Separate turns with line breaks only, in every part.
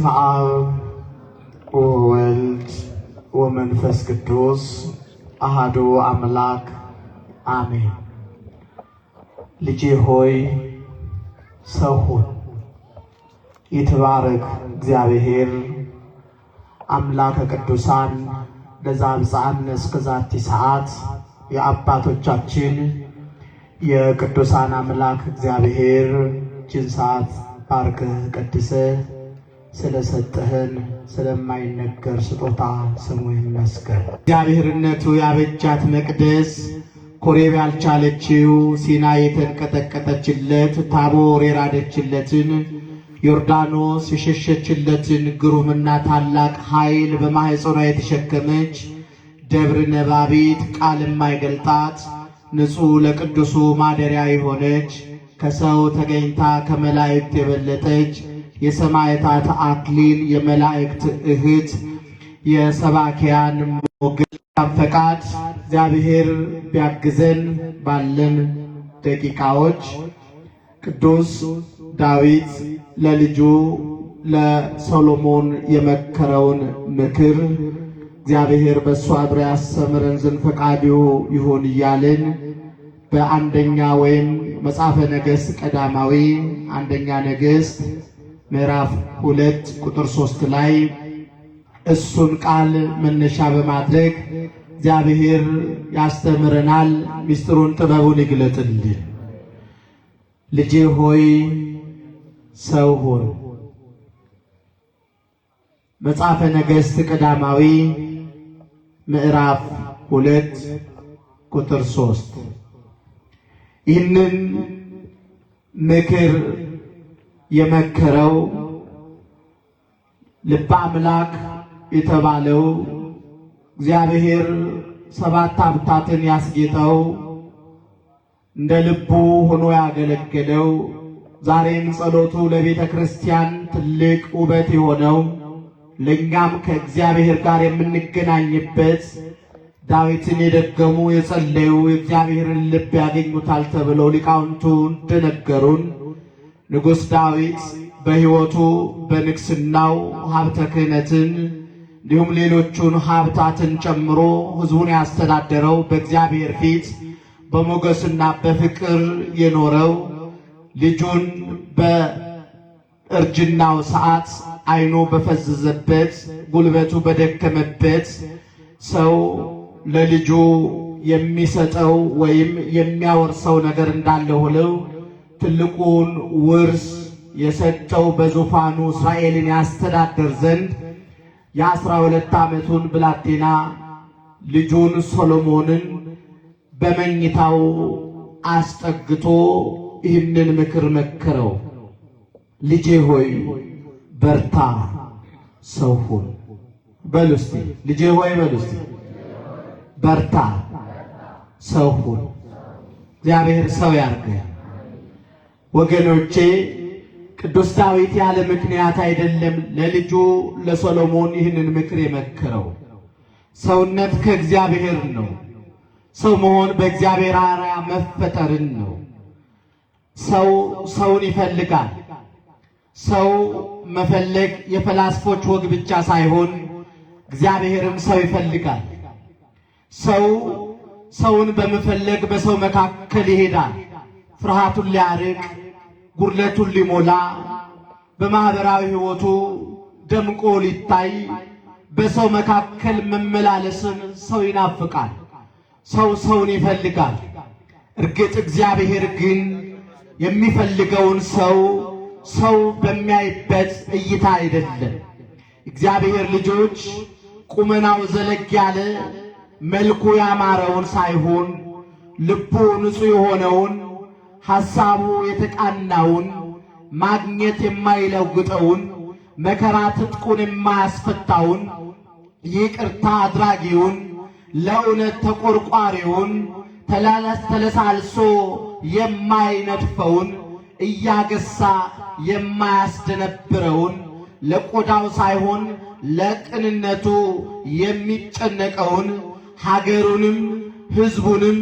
በስመ አብ ወወልድ ወመንፈስ ቅዱስ አሐዱ አምላክ አሜን። ልጄ ሆይ ሰው ሁን። ይትባረክ እግዚአብሔር አምላከ ቅዱሳን ለዘአብጽሐነ እስከዛቲ ሰዓት። የአባቶቻችን የቅዱሳን አምላክ እግዚአብሔር ይህችን ሰዓት ባርከህ ቀድሰህ ስለሰጠህን ስለማይነገር ስጦታ ስሙ ይመስገን። እግዚአብሔርነቱ ያበጃት መቅደስ ኮሬብ ያልቻለችው ሲና የተንቀጠቀጠችለት ታቦር የራደችለትን ዮርዳኖስ የሸሸችለትን ግሩምና ታላቅ ኃይል በማኅፀኗ የተሸከመች ደብረ ነባቢት ቃል የማይገልጣት ንጹሕ ለቅዱሱ ማደሪያ የሆነች ከሰው ተገኝታ ከመላእክት የበለጠች የሰማዕታት አክሊል የመላእክት እህት የሰባኪያን ሞገስ ፈቃድ እግዚአብሔር ቢያግዘን ባለን ደቂቃዎች ቅዱስ ዳዊት ለልጁ ለሰሎሞን የመከረውን ምክር እግዚአብሔር በእሱ አድሮ ያስተምረን ዘንድ ፈቃዱ ይሁን እያልን በአንደኛ ወይም መጽሐፈ ነገሥት ቀዳማዊ አንደኛ ነገሥት ምዕራፍ 2 ቁጥር 3 ላይ እሱን ቃል መነሻ በማድረግ እግዚአብሔር ያስተምረናል። ምስጢሩን ጥበቡን ይግለጥልን። ልጄ ሆይ ሰው ሁን። መጽሐፈ ነገሥት ቀዳማዊ ምዕራፍ 2 ቁጥር 3 ይህንን ምክር የመከረው ልበ አምላክ የተባለው እግዚአብሔር 7 ሀብታትን ያስጌጠው እንደ ልቡ ሆኖ ያገለገለው ዛሬም ጸሎቱ ለቤተ ክርስቲያን ትልቅ ውበት የሆነው ለኛም ከእግዚአብሔር ጋር የምንገናኝበት ዳዊትን የደገሙ የጸለዩ የእግዚአብሔርን ልብ ያገኙታል ተብለው ሊቃውንቱ እንደነገሩን ንጉሥ ዳዊት በሕይወቱ በንግስናው ሀብተ ክህነትን እንዲሁም ሌሎቹን ሀብታትን ጨምሮ ሕዝቡን ያስተዳደረው በእግዚአብሔር ፊት በሞገስና በፍቅር የኖረው ልጁን በእርጅናው ሰዓት ዓይኑ በፈዘዘበት ጉልበቱ በደከመበት ሰው ለልጁ የሚሰጠው ወይም የሚያወርሰው ነገር እንዳለ ሆነው ትልቁን ውርስ የሰጠው በዙፋኑ እስራኤልን ያስተዳድር ዘንድ የ12 ዓመቱን ብላቴና ልጁን ሰሎሞንን በመኝታው አስጠግቶ ይህንን ምክር መከረው። ልጄ ሆይ በርታ፣ ሰው ሁን። በሉ እስቲ ልጄ ሆይ በሉ እስቲ በርታ፣ ሰው ሁን። እግዚአብሔር ሰው ያርግህ። ወገኖቼ ቅዱስ ዳዊት ያለ ምክንያት አይደለም ለልጁ ለሰሎሞን ይህንን ምክር የመከረው። ሰውነት ከእግዚአብሔር ነው። ሰው መሆን በእግዚአብሔር አርአያ መፈጠርን ነው። ሰው ሰውን ይፈልጋል። ሰው መፈለግ የፈላስፎች ወግ ብቻ ሳይሆን እግዚአብሔርም ሰው ይፈልጋል። ሰው ሰውን በመፈለግ በሰው መካከል ይሄዳል። ፍርሃቱን ሊያርቅ፣ ጉድለቱን ሊሞላ፣ በማህበራዊ ሕይወቱ ደምቆ ሊታይ በሰው መካከል መመላለስን ሰው ይናፍቃል። ሰው ሰውን ይፈልጋል። እርግጥ እግዚአብሔር ግን የሚፈልገውን ሰው በሚያይበት እይታ አይደለም። እግዚአብሔር ልጆች ቁመናው ዘለግ ያለ መልኩ ያማረውን ሳይሆን ልቡ ንጹሕ የሆነውን ሐሳቡ የተቃናውን ማግኘት የማይለውጠውን መከራ ትጥቁን የማያስፈታውን ይቅርታ አድራጊውን ለእውነት ተቆርቋሪውን ተለሳልሶ የማይነድፈውን እያገሳ የማያስደነብረውን ለቆዳው ሳይሆን ለቅንነቱ የሚጨነቀውን ሀገሩንም ሕዝቡንም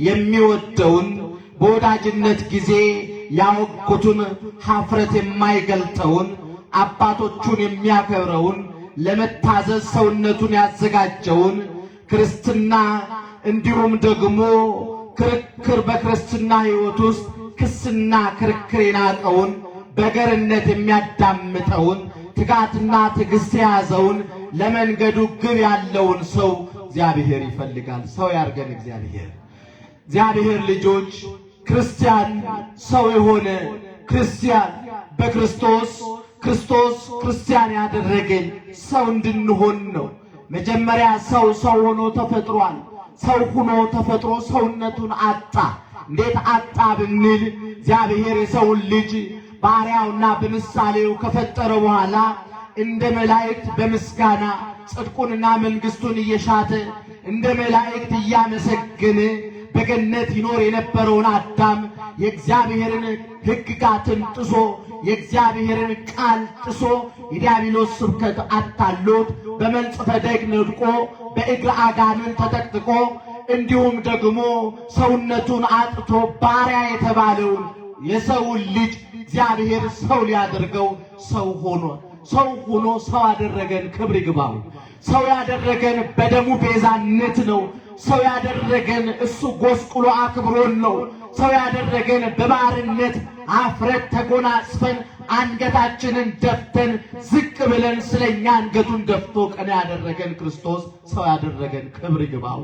የሚወደውን በወዳጅነት ጊዜ ያወቁቱን ሀፍረት የማይገልጠውን አባቶቹን የሚያከብረውን ለመታዘዝ ሰውነቱን ያዘጋጀውን ክርስትና እንዲሁም ደግሞ ክርክር በክርስትና ሕይወት ውስጥ ክስና ክርክር የናቀውን በገርነት የሚያዳምጠውን ትጋትና ትዕግስት የያዘውን ለመንገዱ ግብ ያለውን ሰው እግዚአብሔር ይፈልጋል። ሰው ያርገን እግዚአብሔር። እግዚአብሔር ልጆች ክርስቲያን ሰው የሆነ ክርስቲያን በክርስቶስ ክርስቲያን ያደረገን ሰው እንድንሆን ነው። መጀመሪያ ሰው ሆኖ ተፈጥሯል። ሰው ሆኖ ተፈጥሮ ሰውነቱን አጣ። እንዴት አጣ ብንል እግዚአብሔር የሰውን ልጅ ባሪያውና በምሳሌው ከፈጠረ በኋላ እንደ መላእክት በምስጋና ጽድቁንና መንግስቱን እየሻተ እንደ መላእክት እያመሰገነ በገነት ይኖር የነበረውን አዳም የእግዚአብሔርን ሕግጋትን ጥሶ የእግዚአብሔርን ቃል ጥሶ የዲያብሎስ ስብከት አታሎት በመንጽፈ ደግ ነድቆ በእግረ አጋንንት ተጠቅጥቆ እንዲሁም ደግሞ ሰውነቱን አጥቶ ባሪያ የተባለውን የሰውን ልጅ እግዚአብሔር ሰው ሊያደርገው ሰው ሆኖ ሰው አደረገን። ክብር ይግባው። ሰው ያደረገን በደሙ ቤዛነት ነው። ሰው ያደረገን እሱ ጎስቁሎ አክብሮን ነው። ሰው ያደረገን በባርነት አፍረት ተጎናጽፈን አንገታችንን ደፍተን ዝቅ ብለን ስለኛ አንገቱን ደፍቶ ቀና ያደረገን ክርስቶስ ሰው ያደረገን። ክብር ይግባው።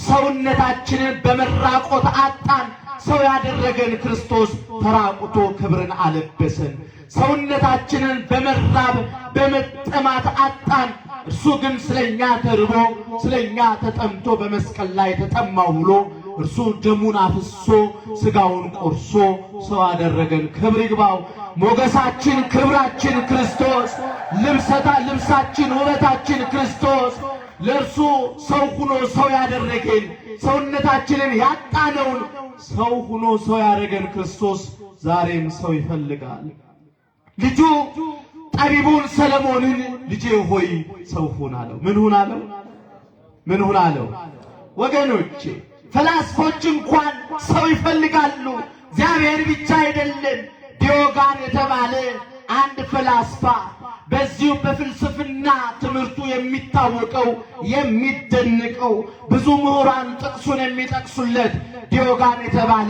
ሰውነታችንን በመራቆት አጣን። ሰው ያደረገን ክርስቶስ ተራቁቶ ክብርን አለበሰን። ሰውነታችንን በመራብ በመጠማት አጣን። እርሱ ግን ስለኛ ተርቦ ስለኛ ተጠምቶ በመስቀል ላይ ተጠማው ብሎ እርሱ ደሙን አፍሶ ስጋውን ቆርሶ ሰው አደረገን። ክብር ይግባው። ሞገሳችን ክብራችን ክርስቶስ፣ ልብሳችን ውበታችን ክርስቶስ። ለእርሱ ሰው ሆኖ ሰው ያደረገን ሰውነታችንን ያጣነውን ሰው ሆኖ ሰው ያደረገን ክርስቶስ ዛሬም ሰው ይፈልጋል። ልጁ ጠቢቡን ሰለሞንን ልጄ ሆይ ሰው ሁን አለው። ምን ሁን አለው? ወገኖቼ ፈላስፎች እንኳን ሰው ይፈልጋሉ። እግዚአብሔር ብቻ አይደለም። ዲዮጋን የተባለ አንድ ፈላስፋ በዚሁ በፍልስፍና ትምህርቱ የሚታወቀው የሚደንቀው ብዙ ምሁራን ጥቅሱን የሚጠቅሱለት ዲዮጋን የተባለ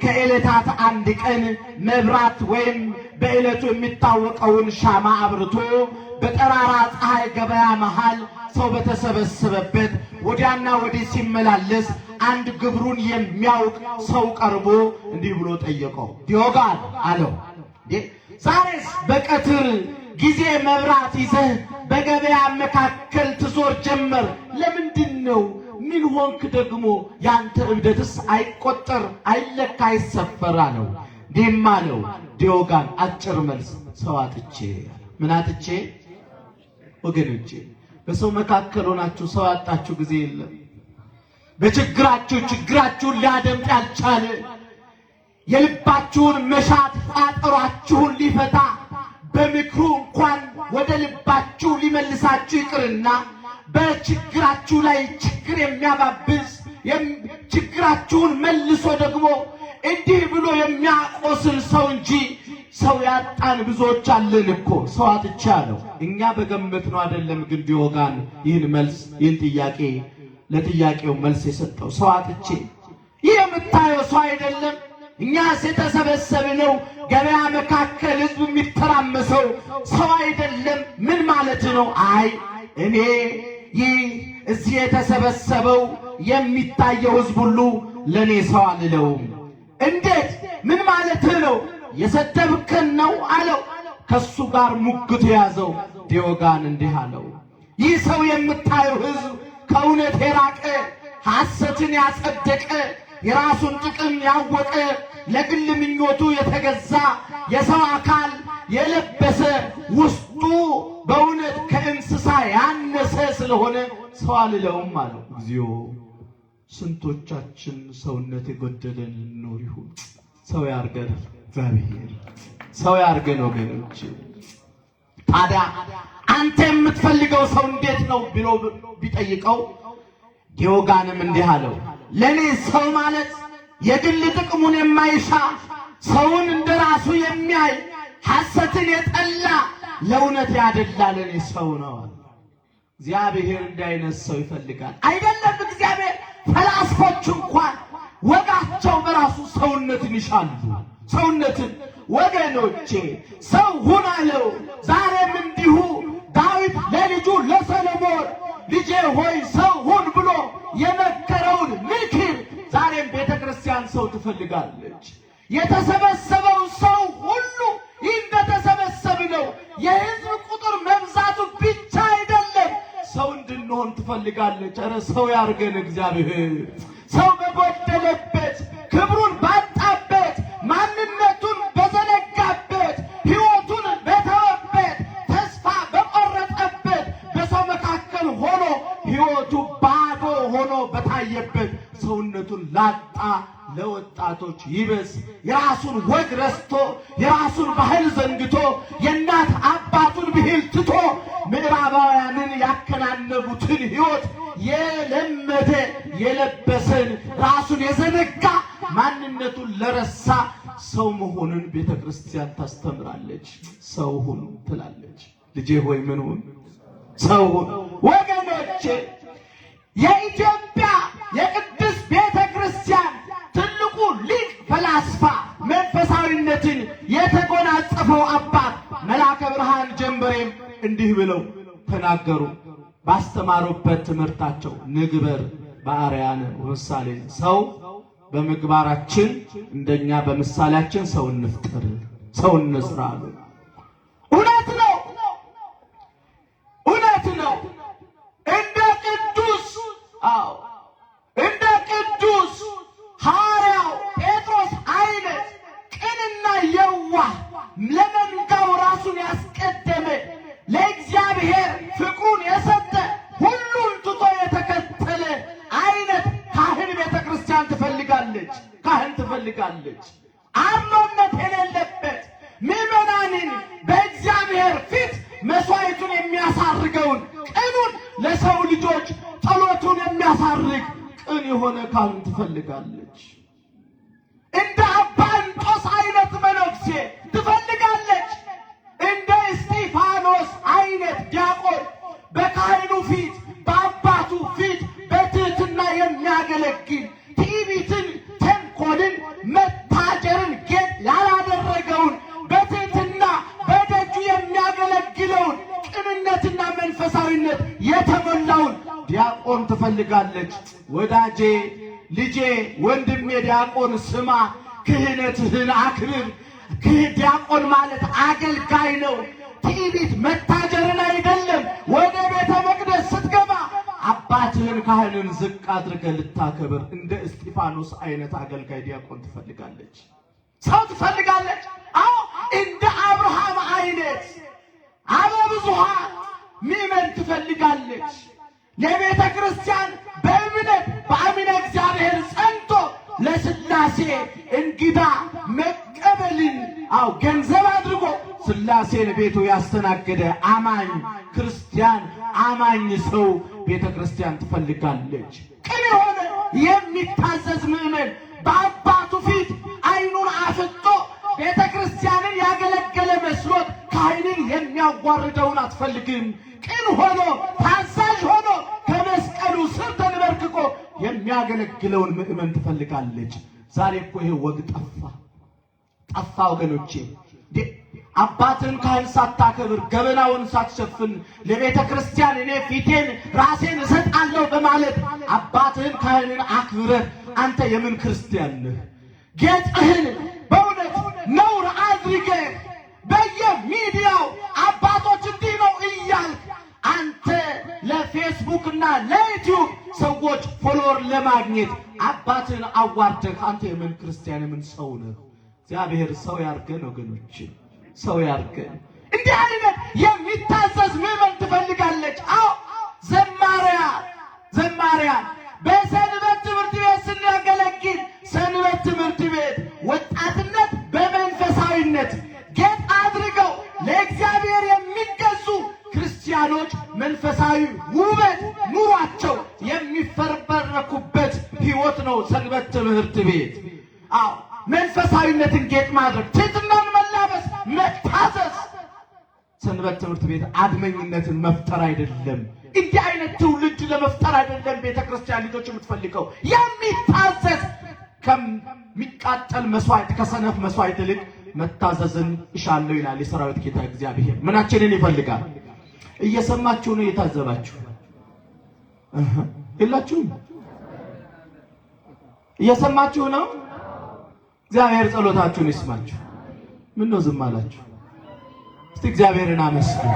ከዕለታት አንድ ቀን መብራት ወይም በዕለቱ የሚታወቀውን ሻማ አብርቶ በጠራራ ፀሐይ ገበያ መሃል ሰው በተሰበሰበበት ወዲያና ወዲህ ሲመላለስ አንድ ግብሩን የሚያውቅ ሰው ቀርቦ እንዲህ ብሎ ጠየቀው። ዲዮጋን አለው፣ ዛሬስ በቀትር ጊዜ መብራት ይዘህ በገበያ መካከል ትዞር ጀመር፣ ለምንድን ነው? ምን ሆንክ ደግሞ? ያንተ እብደትስ አይቆጠር አይለካ አይሰፈር አለው። እንዲህም አለው ዲዮጋን አጭር መልስ፣ ሰው አጥቼ። ምን አጥቼ? ወገኖቼ በሰው መካከል ሆናችሁ ሰው ያጣችሁ ጊዜ የለም። ችግራችሁን ሊያደምጥ ያልቻለ የልባችሁን መሻት ቋጠሯችሁን ሊፈታ በምክሩ እንኳን ወደ ልባችሁ ሊመልሳችሁ ይቅርና በችግራችሁ ላይ ችግር የሚያባብስ ችግራችሁን መልሶ ደግሞ እንዲህ ብሎ የሚያቆስል ሰው እንጂ ሰው ያጣን ብዙዎች አለን እኮ። ሰው አጥቼ አለው። እኛ በገመት ነው አይደለም። ግን ዲዮጋን ይህን ጥያቄ ለጥያቄው መልስ የሰጠው ሰው አጥቼ። ይህ የምታየው ሰው አይደለም። እኛስ የተሰበሰብነው ገበያ መካከል ህዝብ የሚተራመሰው ሰው አይደለም። ምን ማለት ነው? አይ እኔ ይህ እዚህ የተሰበሰበው የሚታየው ህዝብ ሁሉ ለኔ ሰው አልለውም። እንዴት? ምን ማለት ነው? የሰደብከን ነው አለው። ከሱ ጋር ሙግት ያዘው። ዲዮጋን እንዲህ አለው፣ ይህ ሰው የምታየው ህዝብ ከእውነት የራቀ ሐሰትን ያጸደቀ የራሱን ጥቅም ያወቀ ለግል ምኞቱ የተገዛ የሰው አካል የለበሰ ውስጡ በእውነት ከእንስሳ ያነሰ ስለሆነ ሰው አልለውም አለው። እግዚኦ ስንቶቻችን ሰውነት የጎደለን ኖር ይሁን። ሰው ያርገን እግዚአብሔር፣ ሰው ያርገን ወገኖች። ታዲያ አንተ የምትፈልገው ሰው እንዴት ነው ብሎ ቢጠይቀው ዲዮጋንም እንዲህ አለው፣ ለኔ ሰው ማለት የግል ጥቅሙን የማይሻ ሰውን እንደራሱ የሚያይ ሐሰትን የጠላ ለእውነት ያደላለን ሰው ነው። እግዚአብሔር እንዳይነት ሰው ይፈልጋል አይደለም። እግዚአብሔር ፈላስፎች እንኳን ወጋቸው በራሱ ሰውነትን ይሻሉ። ሰውነትን ወገኖቼ ሰው ሁን አለው። ዛሬም እንዲሁ ዳዊት ለልጁ ለሰሎሞን ልጄ ሆይ ሰው ሁን ብሎ የመከረውን ምክር ዛሬም ቤተክርስቲያን ሰው ትፈልጋለች። የተሰበሰበው ሰው ሁሉ እንደተሰበሰበ ነው። የህዝብ ቁጥር መብዛቱ ብቻ አይደለም፣ ሰው እንድንሆን ትፈልጋለች። ኧረ ሰው ያርገን እግዚአብሔር። ሰው በጎደለበት ክብሩን ባጣበት ማንነቱን በዘነጋበት ሕይወቱን በተወበት ተስፋ በቆረጠበት በሰው መካከል ሆኖ ሕይወቱ ባዶ ሆኖ በታየበት ሰውነቱን ላጣ ለወጣቶች ይበስ የራሱን ወግ ረስቶ የራሱን ባህል ዘንግቶ የእናት አባቱን ብሂል ትቶ ምዕራባውያንን ያከናነቡትን ሕይወት የለመደ የለበሰን ራሱን የዘነጋ ማንነቱን ለረሳ ሰው መሆንን ቤተክርስቲያን ታስተምራለች። ሰው ሁኑ ትላለች። ልጄ ሆይ ምን ሁን? ሰው ሁን። ወገኖቼ የኢትዮጵያ የቅዱስ ቤተክርስቲያን ትልቁ ሊቅ ፈላስፋ መንፈሳዊነትን የተጎናጸፈው አባት መልአከ ብርሃን ጀንበሬም እንዲህ ብለው ተናገሩ። ባስተማሩበት ትምህርታቸው ንግበር በአርአያነ ወምሳሌ፣ ሰው በምግባራችን እንደኛ በምሳሌያችን ሰው እንፍጠር፣ ሰው እንስራ አሉ። እውነት ነው፣ እውነት ነው። እንደ ቅዱስ ሐዋርያው ጴጥሮስ አይነት ቅንና የዋህ ለመንጋው ራሱን ያስቀደመ ለእግዚአብሔር ፍቅሩን የሰጠ ሁሉን ትቶ የተከተለ አይነት ካህን ቤተክርስቲያን ትፈልጋለች። ካህን ትፈልጋለች። አርሎነት የሌለበት ምዕመናንን በእግዚአብሔር ፊት መስዋዕቱን የሚያሳርገውን ቅኑን ለሰው ልጆች ጸሎቱን የሚያሳርግ ቅን የሆነ ካህን ትፈልጋለች። እንደ አባ እንጦስ አይነት መነኩሴ ትፈልጋለች። እንደ እስጢፋኖስ አይነት ዲያቆን በካህኑ ፊት በአባቱ ፊት በትህትና የሚያገለግል ትዕቢትን፣ ተንኮልን፣ መታጀርን ጌጥ ያላደረገውን በትህትና በደጁ የሚያገለግለውን ቅንነትና መንፈሳዊነት የተሞላውን ዲያቆን ትፈልጋለች። ወዳጄ፣ ልጄ፣ ወንድሜ ዲያቆን ስማ፣ ክህነትህን አክብር። ዲያቆን ማለት አገልጋይ ነው። ትዕቢት መታጀርን አይደለም። ወደ ቤተ መቅደስ ስትገባ አባትህን ካህንን ዝቅ አድርገህ ልታከብር እንደ እስጢፋኖስ አይነት አገልጋይ ዲያቆን ትፈልጋለች። ሰው ትፈልጋለች። አዎ እንደ አብርሃም አይነት አበብዙኃን ምዕመን ትፈልጋለች። ለቤተ ክርስቲያን በእምነት በአሚነ እግዚአብሔር ጸንቶ ለሥላሴ እንግዳ መቀበልን ገንዘብ አድርጎ ሥላሴን ቤቱ ያስተናገደ አማኝ ክርስቲያን አማኝ ሰው ቤተ ክርስቲያን ትፈልጋለች። ቅን የሆነ የሚታዘዝ ምዕመን በአባቱ ፊት ዓይኑን አፍጦ ቤተ ክርስቲያንን ያገለገለ መስሎት ካህንን የሚያዋርደውን አትፈልግም። ቅን ሆኖ ታዛዥ ሆኖ ከመስቀሉ ስር ተንበርክኮ የሚያገለግለውን ምዕመን ትፈልጋለች። ዛሬ እኮ ይሄ ወግ ጠፋ ወገኖቼ። አባትን ካህን ሳታከብር ገበናውን ሳትሸፍን ለቤተ ክርስቲያን እኔ ፊቴን ራሴን እሰጣለሁ በማለት አባትህን ካህንን አክብረህ አንተ የምን ክርስቲያን ነህ? ጌጥህን በእውነት ነውር አድርገህ በየሚዲያው አባቶች እንዲህ ነው እያልክ አንተ ለፌስቡክ እና ለዩቲዩብ ሰዎች ፎሎወር ለማግኘት አባትህን አዋርደህ አንተ የምን ክርስቲያን የምን ሰው ነህ? እግዚአብሔር ሰው ያርገን ወገኖች፣ ሰው ያርገን። እንዲህ አይነት የሚታዘዝ ምዕመን ትፈልጋለች። አዎ ዘማሪያን በሰንበት ትምህርት ቤት ስናገለግል ሰንበት ትምህርት ቤት ወጣትነት በመንፈሳዊነት ጌጥ አድርገው ለእግዚአብሔር የሚገዙ ክርስቲያኖች መንፈሳዊ ውበት ኑሯቸው የሚፈበረኩበት ሕይወት ነው ሰንበት ትምህርት ቤት። አዎ መንፈሳዊነትን ጌጥ ማድረግ፣ ትሕትናን መላበስ፣ መታዘዝ። ሰንበት ትምህርት ቤት አድመኝነትን መፍጠር አይደለም። እንዲህ አይነት ትውልድ ለመፍጠር አይደለም ቤተክርስቲያን ልጆች የምትፈልገው። የሚታዘዝ ከሚቃጠል መስዋዕት ከሰነፍ መስዋዕት ይልቅ መታዘዝን እሻለሁ ይላል የሰራዊት ጌታ እግዚአብሔር። ምናችንን ይፈልጋል? እየሰማችሁ ነው? የታዘባችሁ የላችሁም? እየሰማችሁ ነው? እግዚአብሔር ጸሎታችሁን ይስማችሁ። ምን ነው ዝም አላችሁ? እስቲ እግዚአብሔርን አመስግኑ።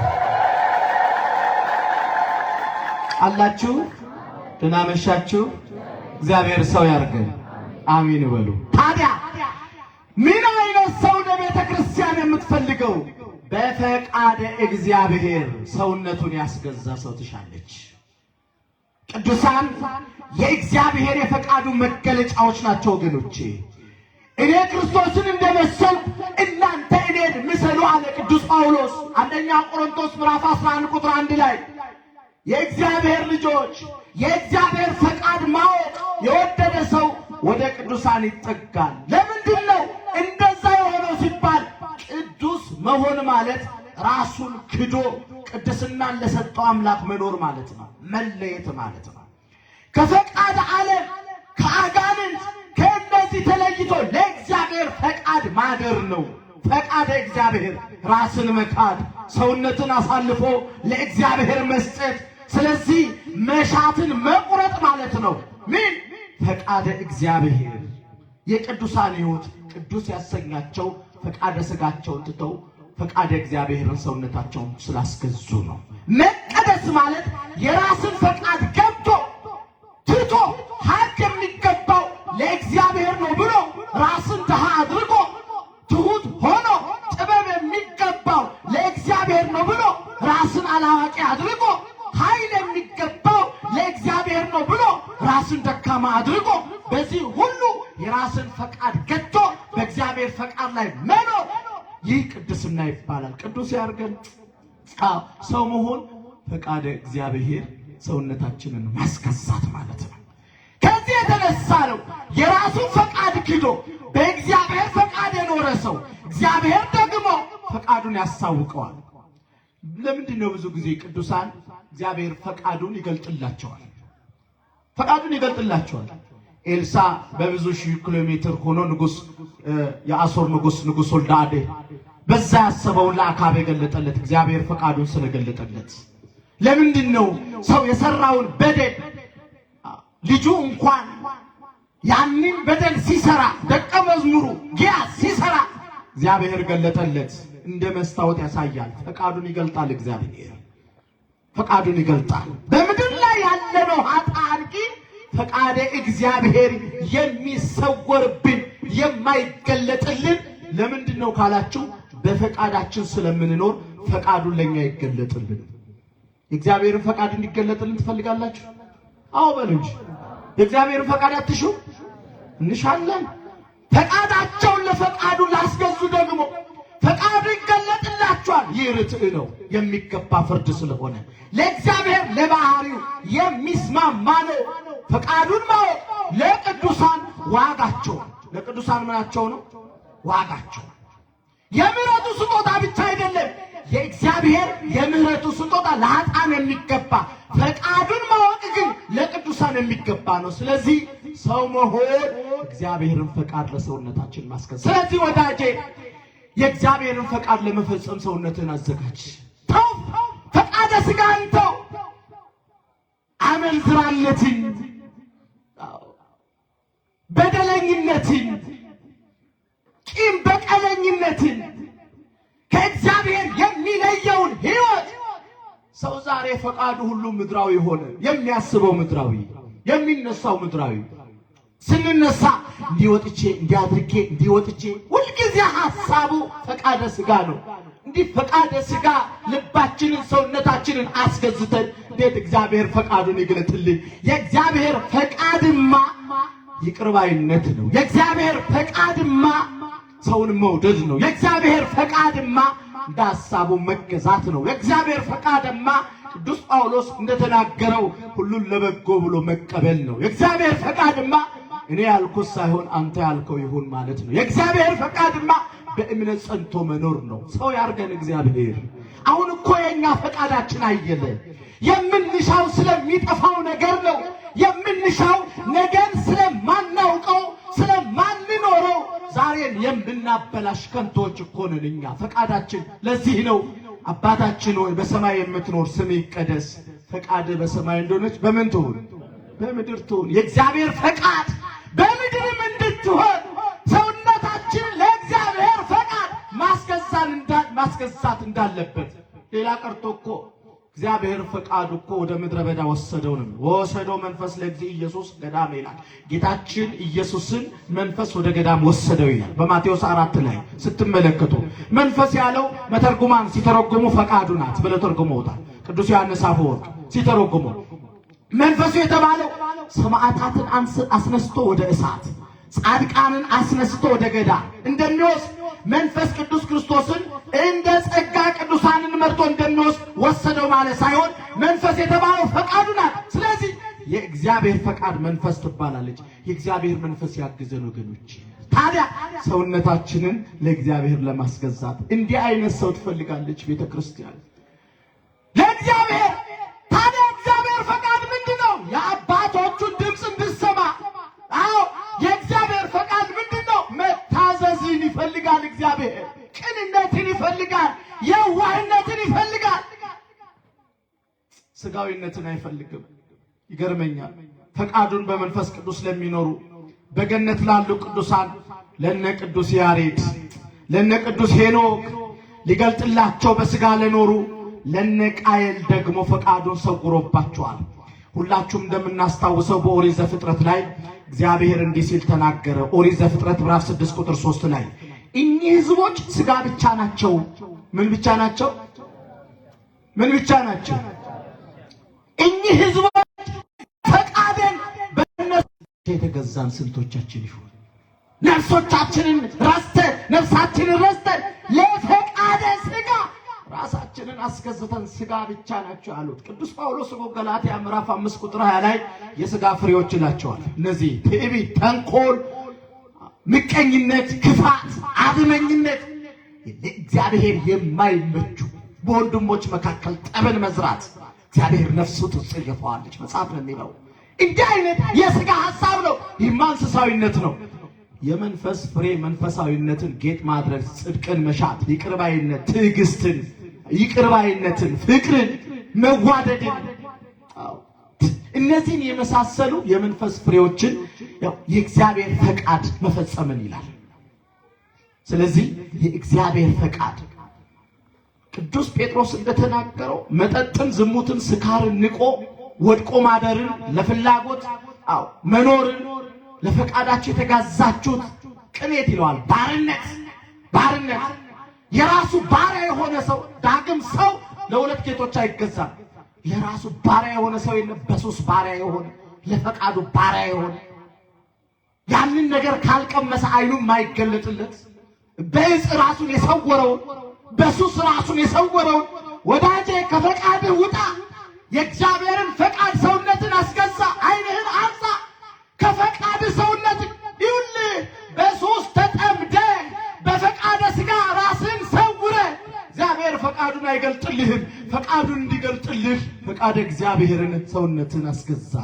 አላችሁ? ደህና መሻችሁ? እግዚአብሔር ሰው ያርገን። አሜን በሉ። ታዲያ ምን አይነት ሰው ለቤተ ክርስቲያን የምትፈልገው? በፈቃደ እግዚአብሔር ሰውነቱን ያስገዛ ሰው ትሻለች። ቅዱሳን የእግዚአብሔር የፈቃዱ መገለጫዎች ናቸው ወገኖቼ። እኔ ክርስቶስን እንደመሰልኩ እናንተ እኔን ምሰሉ አለ ቅዱስ ጳውሎስ አንደኛ ቆሮንቶስ ምዕራፍ 11 ቁጥር 1 ላይ። የእግዚአብሔር ልጆች የእግዚአብሔር ፈቃድ ማወቅ የወደደ ሰው ወደ ቅዱሳን ይጠጋል። ለምንድን ነው እንደዛ የሆነው ሲባል ቅዱስ መሆን ማለት ራሱን ክዶ ቅድስናን ለሰጠው አምላክ መኖር ማለት ነው። መለየት ማለት ነው። ከፈቃድ ዓለም ከአጋንንት ከእነዚህ ተለይቶ ለእግዚአብሔር ፈቃድ ማደር ነው። ፈቃደ እግዚአብሔር ራስን መካድ፣ ሰውነትን አሳልፎ ለእግዚአብሔር መስጠት። ስለዚህ መሻትን መቁረጥ ማለት ነው። ምን? ፈቃደ እግዚአብሔር። የቅዱሳን ሕይወት ቅዱስ ያሰኛቸው ፈቃደ ሥጋቸውን ትተው ፈቃደ እግዚአብሔርን ሰውነታቸውን ስላስገዙ ነው። መቀደስ ማለት የራስን ፈቃድ ገብቶ ትቶ ሀቅ የሚገባው ለእግዚአብሔር ነው ብሎ ራስን ድሃ አድርጎ ትሁት ሆኖ ጥበብ የሚገባው ለእግዚአብሔር ነው ብሎ ራስን አላዋቂ አድርጎ ኃይል የሚገባው ለእግዚአብሔር ነው ብሎ ራስን ደካማ አድርጎ በዚህ ሁሉ የራስን ፈቃድ ገቶ በእግዚአብሔር ፈቃድ ላይ መኖር፣ ይህ ቅድስና ይባላል። ቅዱስ ያርገን። ሰው መሆን ፈቃደ እግዚአብሔር ሰውነታችንን ማስገዛት ማለት ነው። ከዚህ የተነሳ ነው የራሱን ፈቃድ ክዶ በእግዚአብሔር ፈቃድ የኖረ ሰው እግዚአብሔር ደግሞ ፈቃዱን ያሳውቀዋል። ለምንድን ነው ብዙ ጊዜ ቅዱሳን እግዚአብሔር ፈቃዱን ይገልጥላቸዋል? ፈቃዱን ይገልጥላቸዋል። ኤልሳ በብዙ ሺህ ኪሎ ሜትር ሆኖ የአሦር ንጉሥ ወልዳዴ በዛ ያሰበውን ለአካብ የገለጠለት እግዚአብሔር ፈቃዱን ስለገለጠለት። ለምንድን ነው ሰው የሰራውን በደል ልጁ እንኳን ያንን በደል ሲሰራ ደቀ መዝሙሩ ጊያዝ ሲሰራ እግዚአብሔር ገለጠለት? እንደ መስታወት ያሳያል። ፈቃዱን ይገልጣል። እግዚአብሔር ፈቃዱን ይገልጣል። በምድር ላይ ያለነው ኃጥአን ግን ፈቃደ እግዚአብሔር የሚሰወርብን የማይገለጥልን ለምንድን ነው ካላችሁ፣ በፈቃዳችን ስለምንኖር ፈቃዱን ለኛ ይገለጥልን። የእግዚአብሔርን ፈቃድ እንዲገለጥልን ትፈልጋላችሁ? አዎ በሉ እንጂ። የእግዚአብሔርን ፈቃድ አትሹ? እንሻለን። ፈቃዳቸውን ለፈቃዱ ላስገዙ ደግሞ ፈቃዱ ይገለጥላቸዋል። ይህ ርትዕ ነው፣ የሚገባ ፍርድ ስለሆነ ለእግዚአብሔር ለባህሪው የሚስማማ ነው። ፈቃዱን ማወቅ ለቅዱሳን ዋጋቸው፣ ለቅዱሳን ምናቸው ነው? ዋጋቸው። የምህረቱ ስጦታ ብቻ አይደለም፣ የእግዚአብሔር የምህረቱ ስጦታ ለኃጥአን የሚገባ፣ ፈቃዱን ማወቅ ግን ለቅዱሳን የሚገባ ነው። ስለዚህ ሰው መሆን እግዚአብሔርን ፈቃድ ለሰውነታችን ማስከተል። ስለዚህ ወዳጄ የእግዚአብሔርን ፈቃድ ለመፈጸም ሰውነትን አዘጋጅ። ተው፣ ፈቃደ ሥጋን ተው። አመንዝራነትን፣ በደለኝነትን፣ ቂም በቀለኝነትን፣ ከእግዚአብሔር የሚለየውን ሕይወት ሰው ዛሬ ፈቃዱ ሁሉ ምድራዊ ሆነ። የሚያስበው ምድራዊ፣ የሚነሳው ምድራዊ። ስንነሳ እንዲወጥቼ እንዲያድርጌ እንዲወጥቼ ሁልጊዜ ሐሳቡ ፈቃደ ሥጋ ነው። እንዲህ ፈቃደ ሥጋ ልባችንን ሰውነታችንን አስገዝተን እንዴት እግዚአብሔር ፈቃዱን ይግለጥልን? የእግዚአብሔር ፈቃድማ ይቅርባይነት ነው። የእግዚአብሔር ፈቃድማ ሰውን መውደድ ነው። የእግዚአብሔር ፈቃድማ እንደ ሐሳቡ መገዛት ነው። የእግዚአብሔር ፈቃድማ ቅዱስ ጳውሎስ እንደተናገረው ሁሉን ለበጎ ብሎ መቀበል ነው። የእግዚአብሔር ፈቃድማ እኔ ያልኩት ሳይሆን አንተ ያልከው ይሁን ማለት ነው። የእግዚአብሔር ፈቃድማ በእምነት ጸንቶ መኖር ነው። ሰው ያርገን እግዚአብሔር። አሁን እኮ የኛ ፈቃዳችን አየለ። የምንሻው ስለሚጠፋው ነገር ነው። የምንሻው ነገር ስለማናውቀው ስለማንኖረው ዛሬን የምናበላሽ ከንቶች እኮ ነን እኛ። ፈቃዳችን ለዚህ ነው አባታችን ሆይ በሰማይ የምትኖር ስምህ ይቀደስ፣ ፈቃድህ በሰማይ እንደሆነች በምን ትሁን? በምድር ትሁን። የእግዚአብሔር ፈቃድ በምድርም እንድትሆን ሰውነታችን ለእግዚአብሔር ፈቃድ ማስገዛት እንዳለበት። ሌላ ቀርቶ እኮ እግዚአብሔር ፈቃዱ እኮ ወደ ምድረ በዳ ወሰደው ነው። ወሰደው መንፈስ ለእግዚእ ኢየሱስ ገዳም ይላል። ጌታችን ኢየሱስን መንፈስ ወደ ገዳም ወሰደው ይላል በማቴዎስ 4 ላይ ስትመለከቱ። መንፈስ ያለው መተርጉማን ሲተረጉሙ ፈቃዱ ናት ብለው ተርጉመውታል። ቅዱስ ዮሐንስ አፈወርቅ ሲተረጉሙ መንፈሱ የተባለው ሰማዕታትን አስነስቶ ወደ እሳት፣ ጻድቃንን አስነስቶ ወደ ገዳም እንደሚወስድ መንፈስ ቅዱስ ክርስቶስን እንደ ጸጋ ቅዱሳንን መርቶ እንደሚወስድ ወሰደው ማለት ሳይሆን መንፈስ የተባለው ፈቃዱ ናት። ስለዚህ የእግዚአብሔር ፈቃድ መንፈስ ትባላለች። የእግዚአብሔር መንፈስ ያግዘን ወገኖች። ታዲያ ሰውነታችንን ለእግዚአብሔር ለማስገዛት እንዲህ አይነት ሰው ትፈልጋለች ቤተክርስቲያን ለእግዚአብሔር። ታዲያ እግዚአብሔር ፈቃድ ምንድነው? የአባቶቹን ድምፅ እንድሰማ። አዎ የእግዚአብሔር ፈቃድ ምንድነው? መታዘዝን ይፈልጋል። እግዚአብሔር ቅንነትን ይፈልጋል። የዋህነትን ይፈልጋል። ስጋዊነትን አይፈልግም። ይገርመኛል። ፈቃዱን በመንፈስ ቅዱስ ለሚኖሩ በገነት ላሉ ቅዱሳን ለነ ቅዱስ ያሬድ ለነ ቅዱስ ሄኖክ ሊገልጥላቸው በስጋ ለኖሩ ለነ ቃየል ደግሞ ፈቃዱን ሰውሮባቸዋል። ሁላችሁም እንደምናስታውሰው በኦሪት ዘፍጥረት ላይ እግዚአብሔር እንዲህ ሲል ተናገረ። ኦሪት ዘፍጥረት ምዕራፍ 6 ቁጥር 3 ላይ እኚህ ሕዝቦች ስጋ ብቻ ናቸው። ምን ብቻ ናቸው? ምን ብቻ ናቸው? እኚህ ሕዝቦች ፈቃደን በእነሱ የተገዛን ስንቶቻችን ይሁን? ነፍሶቻችንን ረስተን ነፍሳችንን ረስተን ለፈቃደ ስጋ ራሳችንን አስገዝተን ስጋ ብቻ ናቸው ያሉት ቅዱስ ጳውሎስ በገላትያ ምዕራፍ 5 ቁጥር 20 ላይ የስጋ ፍሬዎች ይላቸዋል። እነዚህ ትዕቢት፣ ተንኮል፣ ምቀኝነት፣ ክፋት፣ አድመኝነት እግዚአብሔር የማይመቹ በወንድሞች መካከል ጠብን መዝራት እግዚአብሔር ነፍሱ ትጽየፈዋለች መጽሐፍ ነው የሚለው። እንዲህ አይነት የስጋ ሐሳብ ነው። እንስሳዊነት ነው። የመንፈስ ፍሬ መንፈሳዊነትን ጌጥ ማድረግ፣ ጽድቅን መሻት፣ ይቅርባይነት፣ ትዕግስትን፣ ይቅርባይነትን፣ ፍቅርን፣ መዋደድን እነዚህን የመሳሰሉ የመንፈስ ፍሬዎችን የእግዚአብሔር ፈቃድ መፈጸምን ይላል። ስለዚህ የእግዚአብሔር ፈቃድ ቅዱስ ጴጥሮስ እንደተናገረው መጠጥን፣ ዝሙትን፣ ስካርን ንቆ ወድቆ ማደርን ለፍላጎት መኖርን ለፈቃዳችሁ የተጋዛችሁት ቅኔት ይለዋል። ባርነት የራሱ ባሪያ የሆነ ሰው ዳግም ሰው ለሁለት ጌቶች አይገዛም። የራሱ ባሪያ የሆነ ሰው የለም። በሱስ ባሪያ የሆነ ለፈቃዱ ባሪያ የሆነ ያንን ነገር ካልቀመሰ አይኑም ማይገለጥለት በእጽ ራሱን የሰወረውን በሱስ ራሱን የሰወረውን ወዳጄ ከፈቃድህ ውጣ፣ የእግዚአብሔርን ፈቃድ ሰውነትን አስገዛ፣ አይንህን አንጻ፣ ከፈቃድ ሰውነትን ይኸውልህ በሱስ ተጠምደ በፈቃደ ስጋ ራስን ሰውረ እግዚአብሔር ፈቃዱን አይገልጥልህም። ፈቃዱን እንዲገልጥልህ ፈቃደ እግዚአብሔርን ሰውነትን አስገዛ።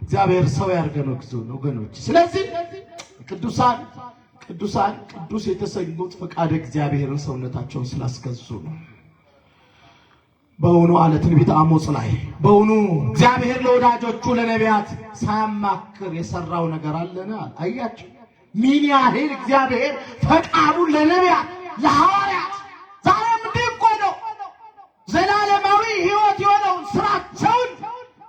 እግዚአብሔር ሰው ያርገን ወገኖች። ስለዚህ ቅዱሳን ቅዱስ የተሰኙት ፈቃደ እግዚአብሔርን ሰውነታቸውን ስላስገዙ ነው። በእውኑ አለ ትንቢተ አሞጽ ላይ በእውኑ እግዚአብሔር ለወዳጆቹ ለነቢያት ሳያማክር የሰራው ነገር አለና? አያችሁ ምን ያህል እግዚአብሔር ፈቃዱን ለነቢያት ለሐዋርያት ዛሬም እንዲህ እኮ ነው። ዘላለማዊ ሕይወት የሆነውን ስራቸውን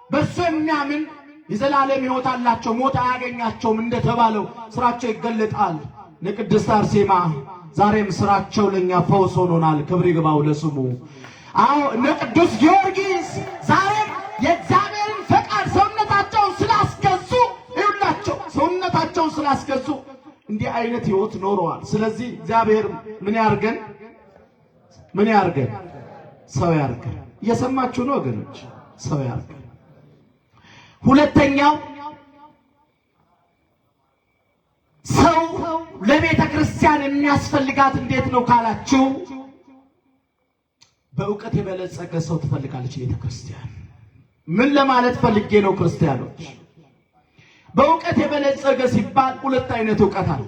በእሱ የሚያምን የዘላለም ሕይወት አላቸው፣ ሞት አያገኛቸውም እንደተባለው ስራቸው ይገለጣል። ለቅድስት አርሴማ ዛሬም ስራቸው ለኛ ፈውስ ሆኖናል። ክብር ይግባው ለስሙ። አዎ ለቅዱስ ጊዮርጊስ ዛሬም የእግዚአብሔርን ፈቃድ ሰውነታቸውን ስላስገዙ ይሁላቸው ሰውነታቸውን ስላስገዙ እንዲህ አይነት ሕይወት ኖረዋል። ስለዚህ እግዚአብሔር ምን ያርገን? ሰው ያርገን። እየሰማችሁ ነው ወገኖች? ሰው ያርገን። ሁለተኛው ሰው ለቤተ ክርስቲያን የሚያስፈልጋት እንዴት ነው ካላችሁ በእውቀት የበለጸገ ሰው ትፈልጋለች ቤተክርስቲያን። ምን ለማለት ፈልጌ ነው ክርስቲያኖች? በእውቀት የበለጸገ ሲባል ሁለት አይነት እውቀት አለ።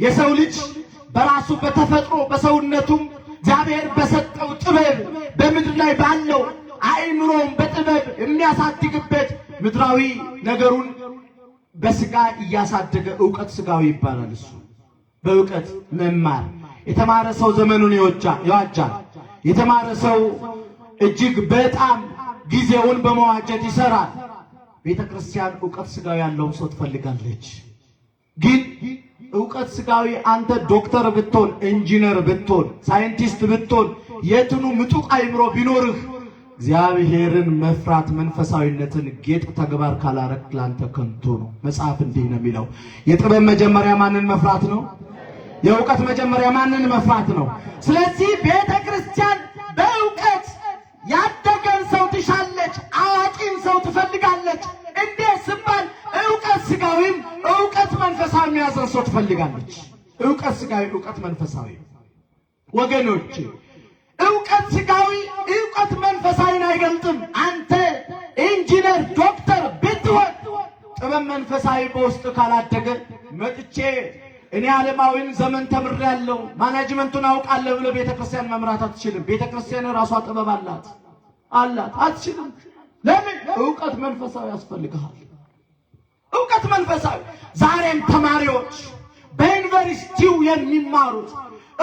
የሰው ልጅ በራሱ በተፈጥሮ በሰውነቱም እግዚአብሔር በሰጠው ጥበብ በምድር ላይ ባለው አእምሮም በጥበብ የሚያሳድግበት ምድራዊ ነገሩን በስጋ እያሳደገ እውቀት ስጋዊ ይባላል። እሱ በእውቀት መማር የተማረ ሰው ዘመኑን ይዋጃል። የተማረ ሰው እጅግ በጣም ጊዜውን በመዋጀት ይሰራል። ቤተክርስቲያን እውቀት ስጋዊ ያለው ሰው ትፈልጋለች። ግን እውቀት ስጋዊ አንተ ዶክተር ብትሆን፣ ኢንጂነር ብትሆን፣ ሳይንቲስት ብትሆን፣ የትኑ ምጡቅ አእምሮ ቢኖርህ እግዚአብሔርን መፍራት መንፈሳዊነትን ጌጥ ተግባር ካላረክ ላንተ ከንቱ ነው። መጽሐፍ እንዲህ ነው የሚለው፣ የጥበብ መጀመሪያ ማንን መፍራት ነው? የእውቀት መጀመሪያ ማንን መፍራት ነው? ስለዚህ ቤተክርስቲያን በእውቀት ያደገን ሰው ትሻለች፣ አዋቂን ሰው ትፈልጋለች። እንዴት ሲባል እውቀት ስጋዊም እውቀት መንፈሳዊ ያዘን ሰው ትፈልጋለች። እውቀት ስጋዊ እውቀት መንፈሳዊ ወገኖች፣ እውቀት ስጋዊ እውቀት መንፈሳዊን አይገልጥም። አንተ ኢንጂነር ዶክተር ብትሆን ጥበብ መንፈሳዊ በውስጥ ካላደገ መጥቼ እኔ ዓለማዊን ዘመን ተምሬያለሁ ማኔጅመንቱን አውቃለሁ ብለህ ቤተክርስቲያን መምራት አትችልም። ቤተክርስቲያን ራሷ ጥበብ አላት አትችልም። ለምን? እውቀት መንፈሳዊ ያስፈልጋል። እውቀት መንፈሳዊ ዛሬም ተማሪዎች በዩኒቨርሲቲው የሚማሩት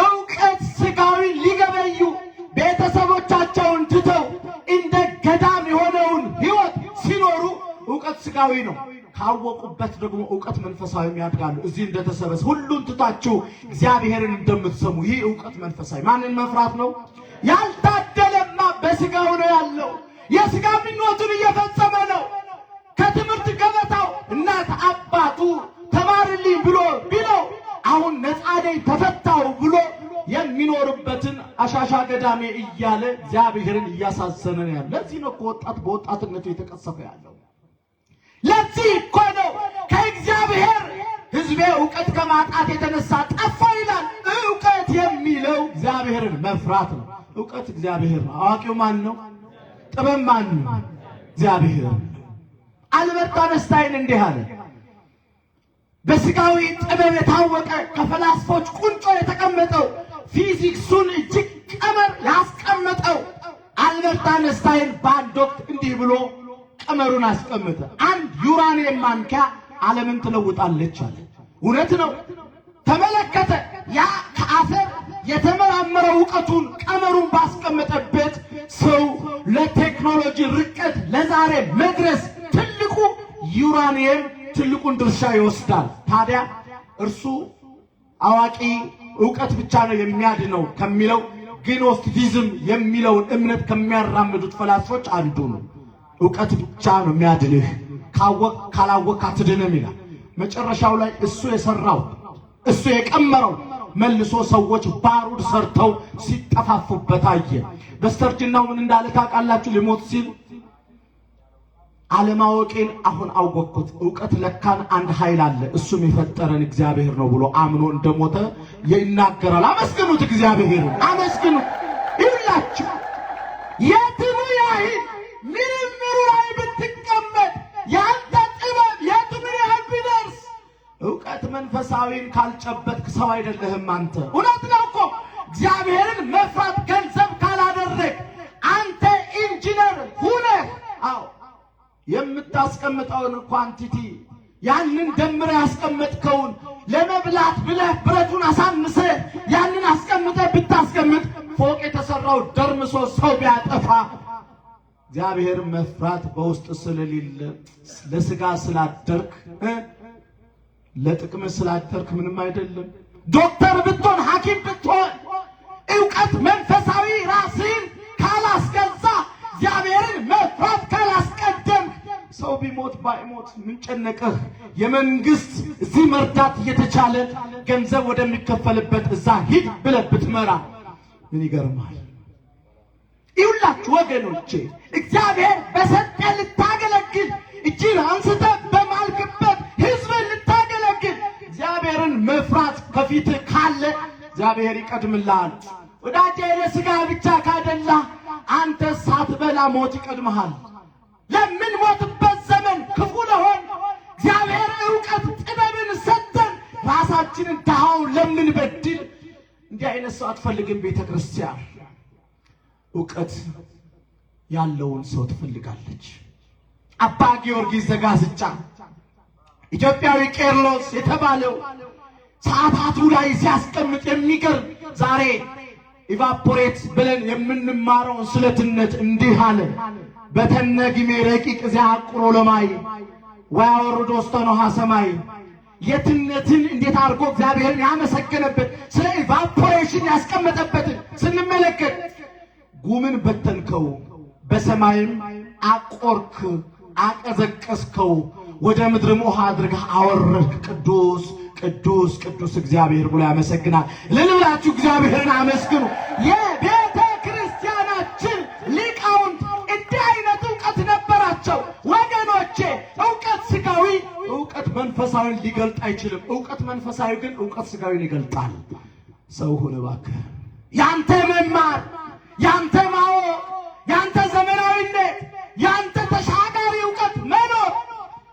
እውቀት ስጋዊ ሊገበዩ ቤተሰቦቻቸውን ትተው እንደ ገዳም የሆነውን ህይወት ሲኖሩ እውቀት ስጋዊ ነው። ካወቁበት ደግሞ እውቀት መንፈሳዊ ያድጋሉ። እዚህ እንደተሰበሰ ሁሉን ትታችሁ እግዚአብሔርን እንደምትሰሙ ይህ እውቀት መንፈሳዊ ማንን መፍራት ነው? ያልታደለማ በስጋው ነው ያለው። የስጋ ምኞቱን እየፈጸመ ነው። ከትምህርት ገበታው እናት አባቱ ተማርልኝ ብሎ ቢለው አሁን ነፃ ነኝ ተፈታው ብሎ የሚኖርበትን አሻሻ ገዳሜ እያለ እግዚአብሔርን እያሳዘነ ነው ያለው። ለዚህ ነው ወጣት በወጣትነቱ የተቀሰፈ ያለው። ለዚህ እኮ ነው ከእግዚአብሔር ሕዝቤ እውቀት ከማጣት የተነሳ ጠፋ ይላል። እውቀት የሚለው እግዚአብሔርን መፍራት ነው። እውቀት እግዚአብሔር ነው። አዋቂው ማን ነው? ጥበብ ማን ነው? እግዚአብሔር። አልበርት አንስታይን እንዲህ አለ፣ በስጋዊ ጥበብ የታወቀ ከፈላስፎች ቁንጮ የተቀመጠው ፊዚክሱን እጅግ ቀመር ያስቀመጠው አልበርት አንስታይን በአንድ ወቅት እንዲህ ብሎ ቀመሩን አስቀመጠ። አንድ ዩራኒየም ማንኪያ ዓለምን ትለውጣለች አለ። እውነት ነው። ተመለከተ። ያ ከአፈር የተመራመረ እውቀቱን ቀመሩን ባስቀመጠበት ሰው ለቴክኖሎጂ ርቀት ለዛሬ መድረስ ትልቁ ዩራኒየም ትልቁን ድርሻ ይወስዳል። ታዲያ እርሱ አዋቂ እውቀት ብቻ ነው የሚያድነው ከሚለው ግኖስቲሲዝም የሚለውን እምነት ከሚያራምዱት ፈላስፎች አንዱ ነው። እውቀት ብቻ ነው የሚያድንህ፣ ካላወቅ አትድንም ይላል። መጨረሻው ላይ እሱ የሰራው እሱ የቀመረው መልሶ ሰዎች ባሩድ ሰርተው ሲጠፋፉበት አየ። በስተርጅናው ምን እንዳለ ታውቃላችሁ? ሊሞት ሲል ዓለማወቄን አሁን አወቅኩት፣ እውቀት ለካን አንድ ኃይል አለ እሱም የፈጠረን እግዚአብሔር ነው ብሎ አምኖ እንደሞተ ይናገራል። አመስግኑት፣ እግዚአብሔርን አመስግኑት። ይላችሁ የትኑ ያህል ምርምሩ ላይ ብትቀመጥ ያንተ ጥበብ የትኑ ያህል ቢደርስ እውቀት መንፈሳዊን ካልጨበጥክ ሰው አይደለህም አንተ። እውነት ነው እኮ እግዚአብሔርን መፍራት ገንዘብ ካላደረግ አንተ ኢንጂነር ሁነህ የምታስቀምጠውን ኳንቲቲ ያንን ደምረ ያስቀመጥከውን ለመብላት ብለህ ብረቱን አሳንሰህ ያንን አስቀምጠህ ብታስቀምጥ ፎቅ የተሰራው ደርምሶ ሰው ቢያጠፋ እግዚአብሔር መፍራት በውስጥ ስለሌለ ለስጋ ስላደርክ ለጥቅም ስላደርክ ምንም አይደለም። ዶክተር ብትሆን ሐኪም ብትሆን እውቀት መንፈሳዊ ራስን ካላስገዛ እግዚአብሔርን መፍራት ካላስቀደም ሰው ቢሞት ባይሞት ምን ጨነቀህ? የመንግስት እዚህ መርዳት እየተቻለ ገንዘብ ወደሚከፈልበት እዛ ሂድ ብለህ ብትመራ ምን ይገርማል? ይሁላችሁ ወገኖቼ እግዚአብሔር በሰጠ ልታገለግል እጅን አንስተህ በማልክበት ህዝብን ልታገለግል እግዚአብሔርን መፍራት ከፊት ካለ እግዚአብሔር ይቀድምላል። ወዳጄ ለሥጋ ብቻ ካደላ አንተ ሳትበላ ሞት ይቀድምሃል። ለምን ሞትበት ዘመን ክፉ ለሆን እግዚአብሔር ዕውቀት ጥበብን ሰጠን ራሳችንን ድሃውን ለምን በድል እንዲህ አይነት ሰው አትፈልግም ቤተክርስቲያን። ዕውቀት ያለውን ሰው ትፈልጋለች። አባ ጊዮርጊስ ዘጋስጫ ኢትዮጵያዊ ቄርሎስ የተባለው ሰዓታቱ ላይ ሲያስቀምጥ የሚገርም ዛሬ ኢቫፖሬት ብለን የምንማረውን ስለትነት እንዲህ አለ። በተነግሜ ረቂቅ ዘያቁሮ ለማይ ወያወርዶ ስተኖሃ ሰማይ የትነትን እንዴት አድርጎ እግዚአብሔርን ያመሰገነበት ስለ ኢቫፖሬሽን ያስቀመጠበትን ስንመለከት ጉምን በተንከው በሰማይም አቆርክ አቀዘቀስከው ወደ ምድርም ውሃ አድርገህ አወረድክ ቅዱስ ቅዱስ ቅዱስ እግዚአብሔር ብሎ ያመሰግናል። ለልብላችሁ እግዚአብሔርን አመስግኑ። የቤተ ክርስቲያናችን ሊቃውንት እንዲህ አይነት ዕውቀት ነበራቸው ወገኖቼ። ዕውቀት ሥጋዊ ዕውቀት መንፈሳዊን ሊገልጥ አይችልም። ዕውቀት መንፈሳዊ ግን ዕውቀት ሥጋዊን ይገልጣል። ሰው ሆነ እባክህ ያንተ መማር ያንተ ማወቅ ያንተ ዘመናዊነት ያንተ ተሻጋሪ ዕውቀት መኖር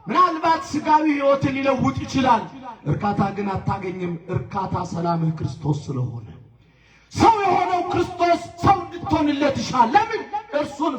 ምናልባት ሥጋዊ ሕይወትን ሊለውጥ ይችላል። እርካታ ግን አታገኝም። እርካታ ሰላምህ ክርስቶስ ስለሆነ ሰው የሆነው ክርስቶስ ሰው እንድትሆንለት ይሻል። ለምን እርሱን